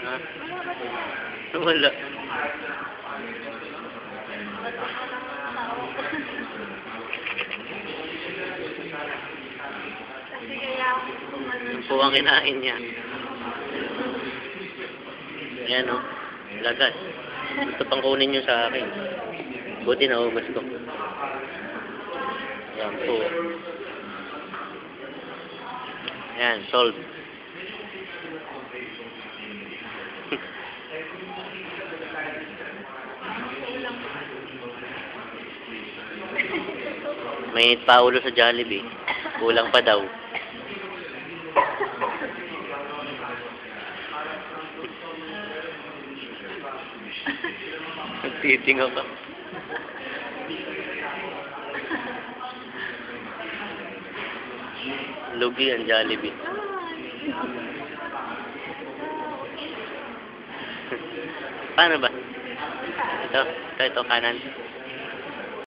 Ha? Wala. Kasi kaya ako kumano. Yung po ang kinain niya. Ayan o. Lagas. Gusto pang kunin nyo sa akin. Buti na ubas ko. Ayan po. Ayan, solved. May paulo sa Jollibee. Kulang pa daw. Nagtitinga pa. Lugi ang Jollibee. Paano ba? Ito, kanan.